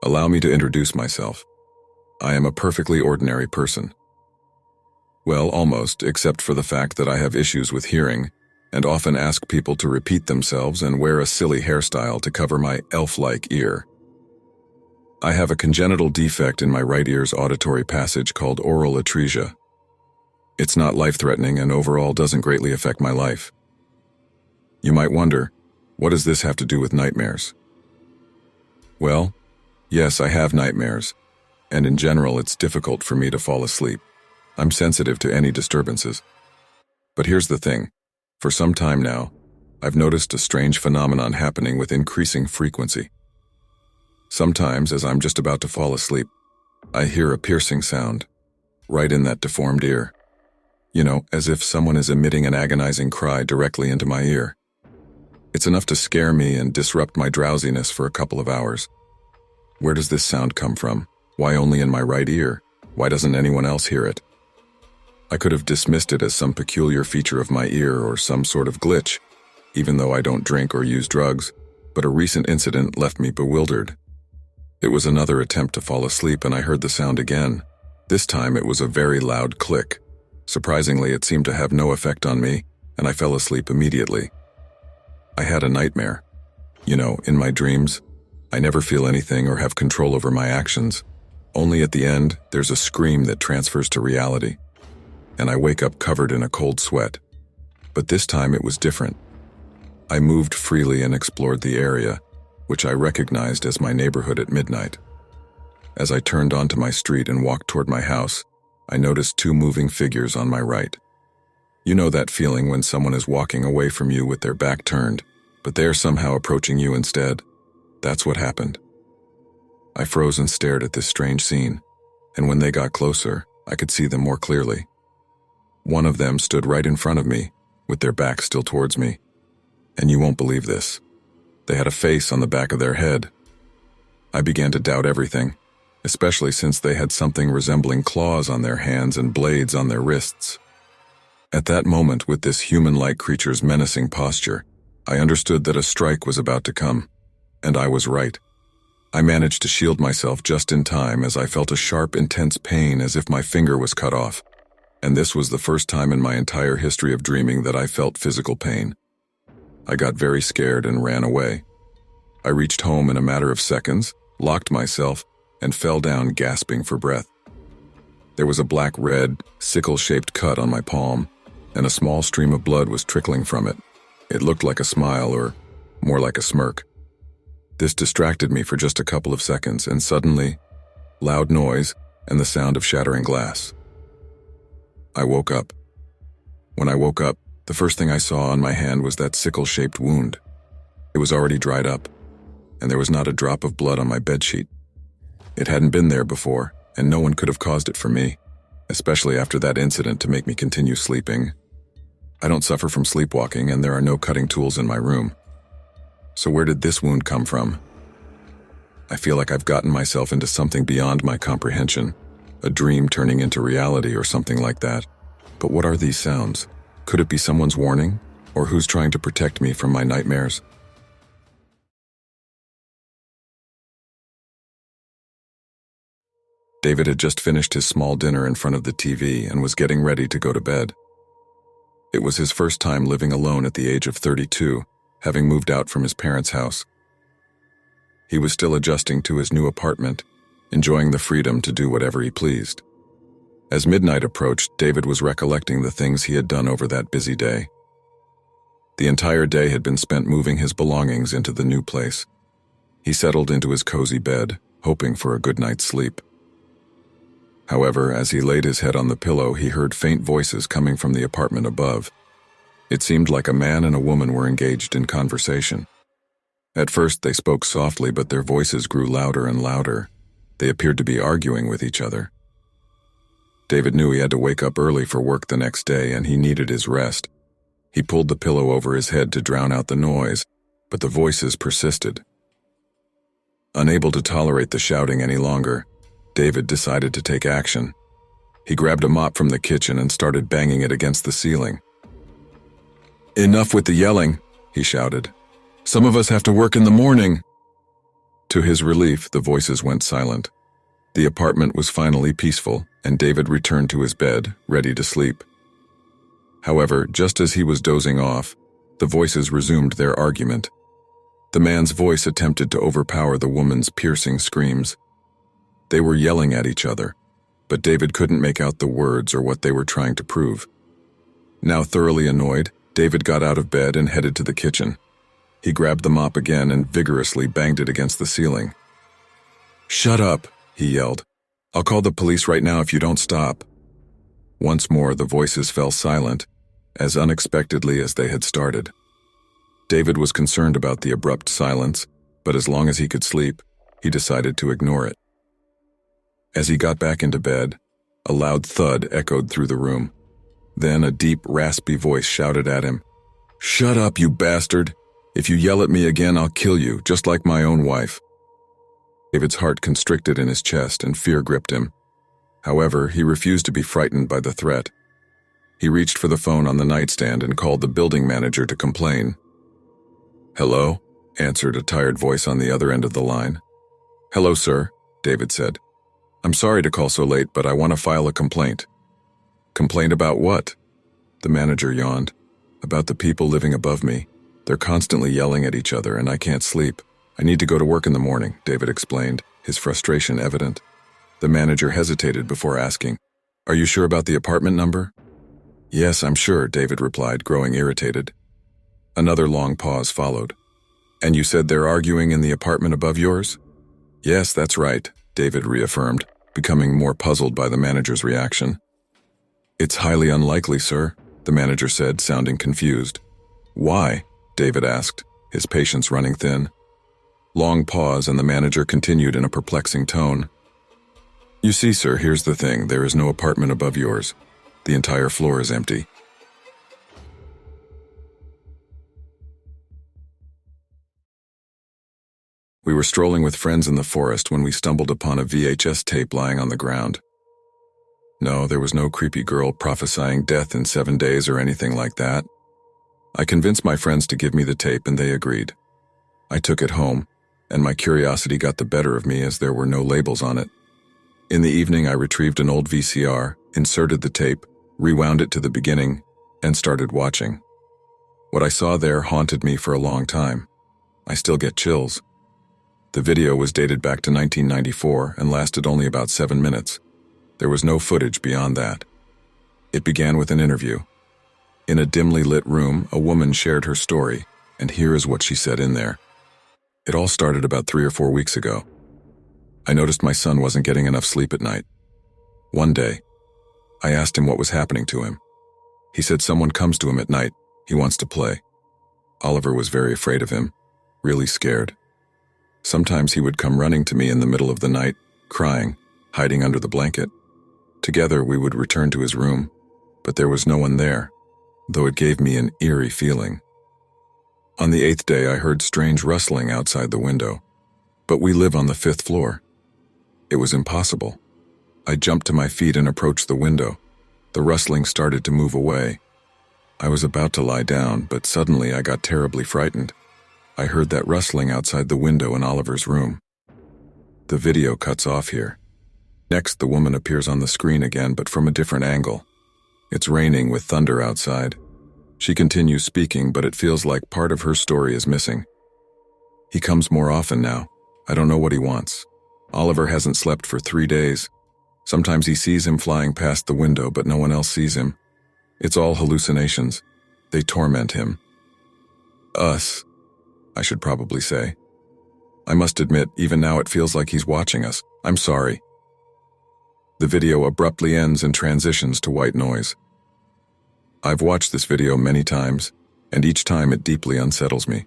Allow me to introduce myself. I am a perfectly ordinary person. Well, almost, except for the fact that I have issues with hearing and often ask people to repeat themselves and wear a silly hairstyle to cover my elf-like ear. I have a congenital defect in my right ear's auditory passage called oral atresia. It's not life-threatening and overall doesn't greatly affect my life. You might wonder, what does this have to do with nightmares? Well, yes, I have nightmares, and in general it's difficult for me to fall asleep. I'm sensitive to any disturbances. But here's the thing. For some time now, I've noticed a strange phenomenon happening with increasing frequency. Sometimes, as I'm just about to fall asleep, I hear a piercing sound, right in that deformed ear. You know, as if someone is emitting an agonizing cry directly into my ear. It's enough to scare me and disrupt my drowsiness for a couple of hours. Where does this sound come from? Why only in my right ear? Why doesn't anyone else hear it? I could have dismissed it as some peculiar feature of my ear or some sort of glitch, even though I don't drink or use drugs, but a recent incident left me bewildered. It was another attempt to fall asleep and I heard the sound again. This time it was a very loud click. Surprisingly, it seemed to have no effect on me, and I fell asleep immediately. I had a nightmare. You know, in my dreams, I never feel anything or have control over my actions. Only at the end, there's a scream that transfers to reality, and I wake up covered in a cold sweat. But this time it was different. I moved freely and explored the area, which I recognized as my neighborhood at midnight. As I turned onto my street and walked toward my house, I noticed two moving figures on my right. You know that feeling when someone is walking away from you with their back turned, but they are somehow approaching you instead? That's what happened. I froze and stared at this strange scene, and when they got closer, I could see them more clearly. One of them stood right in front of me, with their back still towards me. And you won't believe this. They had a face on the back of their head. I began to doubt everything, especially since they had something resembling claws on their hands and blades on their wrists. At that moment, with this human-like creature's menacing posture, I understood that a strike was about to come, and I was right. I managed to shield myself just in time as I felt a sharp, intense pain as if my finger was cut off. And this was the first time in my entire history of dreaming that I felt physical pain. I got very scared and ran away. I reached home in a matter of seconds, locked myself, and fell down gasping for breath. There was a black-red, sickle-shaped cut on my palm, and a small stream of blood was trickling from it. It looked like a smile, or more like a smirk. This distracted me for just a couple of seconds, and suddenly, loud noise and the sound of shattering glass. I woke up. When I woke up, the first thing I saw on my hand was that sickle-shaped wound. It was already dried up, and there was not a drop of blood on my bedsheet. It hadn't been there before, and no one could have caused it for me, especially after that incident to make me continue sleeping. I don't suffer from sleepwalking, and there are no cutting tools in my room. So where did this wound come from? I feel like I've gotten myself into something beyond my comprehension, a dream turning into reality or something like that. But what are these sounds? Could it be someone's warning? Or who's trying to protect me from my nightmares? David had just finished his small dinner in front of the TV and was getting ready to go to bed. It was his first time living alone at the age of 32, having moved out from his parents' house. He was still adjusting to his new apartment, enjoying the freedom to do whatever he pleased. As midnight approached, David was recollecting the things he had done over that busy day. The entire day had been spent moving his belongings into the new place. He settled into his cozy bed, hoping for a good night's sleep. However, as he laid his head on the pillow, he heard faint voices coming from the apartment above. It seemed like a man and a woman were engaged in conversation. At first, they spoke softly, but their voices grew louder and louder. They appeared to be arguing with each other. David knew he had to wake up early for work the next day, and he needed his rest. He pulled the pillow over his head to drown out the noise, but the voices persisted. Unable to tolerate the shouting any longer, David decided to take action. He grabbed a mop from the kitchen and started banging it against the ceiling. "Enough with the yelling," he shouted. "Some of us have to work in the morning." To his relief, the voices went silent. The apartment was finally peaceful, and David returned to his bed, ready to sleep. However, just as he was dozing off, the voices resumed their argument. The man's voice attempted to overpower the woman's piercing screams. They were yelling at each other, but David couldn't make out the words or what they were trying to prove. Now thoroughly annoyed, David got out of bed and headed to the kitchen. He grabbed the mop again and vigorously banged it against the ceiling. "Shut up," he yelled. "I'll call the police right now if you don't stop." Once more, the voices fell silent, as unexpectedly as they had started. David was concerned about the abrupt silence, but as long as he could sleep, he decided to ignore it. As he got back into bed, a loud thud echoed through the room. Then a deep, raspy voice shouted at him, "Shut up, you bastard! If you yell at me again, I'll kill you, just like my own wife." David's heart constricted in his chest and fear gripped him. However, he refused to be frightened by the threat. He reached for the phone on the nightstand and called the building manager to complain. "Hello?" answered a tired voice on the other end of the line. "Hello, sir," David said. "I'm sorry to call so late, but I want to file a complaint." "Complaint about what?" The manager yawned. "About the people living above me. They're constantly yelling at each other and I can't sleep. I need to go to work in the morning," David explained, his frustration evident. The manager hesitated before asking, "Are you sure about the apartment number?" "Yes, I'm sure," David replied, growing irritated. Another long pause followed. "And you said they're arguing in the apartment above yours?" "Yes, that's right," David reaffirmed, becoming more puzzled by the manager's reaction. "It's highly unlikely, sir," the manager said, sounding confused. "Why?" David asked, his patience running thin. Long pause, and the manager continued in a perplexing tone. "You see, sir, here's the thing. There is no apartment above yours. The entire floor is empty." We were strolling with friends in the forest when we stumbled upon a VHS tape lying on the ground. No, there was no creepy girl prophesying death in 7 days or anything like that. I convinced my friends to give me the tape and they agreed. I took it home, and my curiosity got the better of me as there were no labels on it. In the evening, I retrieved an old VCR, inserted the tape, rewound it to the beginning, and started watching. What I saw there haunted me for a long time. I still get chills. The video was dated back to 1994 and lasted only about 7 minutes. There was no footage beyond that. It began with an interview. In a dimly lit room, a woman shared her story, and here is what she said in there. It all started about 3 or 4 weeks ago. I noticed my son wasn't getting enough sleep at night. One day, I asked him what was happening to him. He said someone comes to him at night. He wants to play. Oliver was very afraid of him, really scared. Sometimes he would come running to me in the middle of the night, crying, hiding under the blanket. Together we would return to his room, but there was no one there, though it gave me an eerie feeling. On the 8th day, I heard strange rustling outside the window, but we live on the 5th floor. It was impossible. I jumped to my feet and approached the window. The rustling started to move away. I was about to lie down, but suddenly I got terribly frightened. I heard that rustling outside the window in Oliver's room. The video cuts off here. Next, the woman appears on the screen again, but from a different angle. It's raining with thunder outside. She continues speaking, but it feels like part of her story is missing. He comes more often now. I don't know what he wants. Oliver hasn't slept for 3 days. Sometimes he sees him flying past the window, but no one else sees him. It's all hallucinations. They torment him. Us, I should probably say. I must admit, even now it feels like he's watching us. I'm sorry. The video abruptly ends and transitions to white noise. I've watched this video many times, and each time it deeply unsettles me.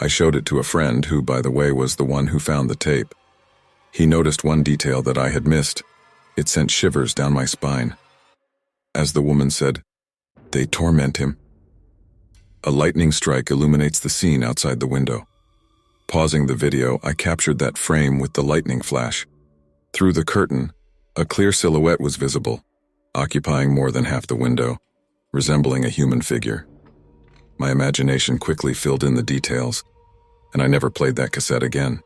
I showed it to a friend who, by the way, was the one who found the tape. He noticed one detail that I had missed. It sent shivers down my spine. As the woman said, "They torment him." A lightning strike illuminates the scene outside the window. Pausing the video, I captured that frame with the lightning flash. Through the curtain, a clear silhouette was visible, occupying more than half the window, resembling a human figure. My imagination quickly filled in the details, and I never played that cassette again.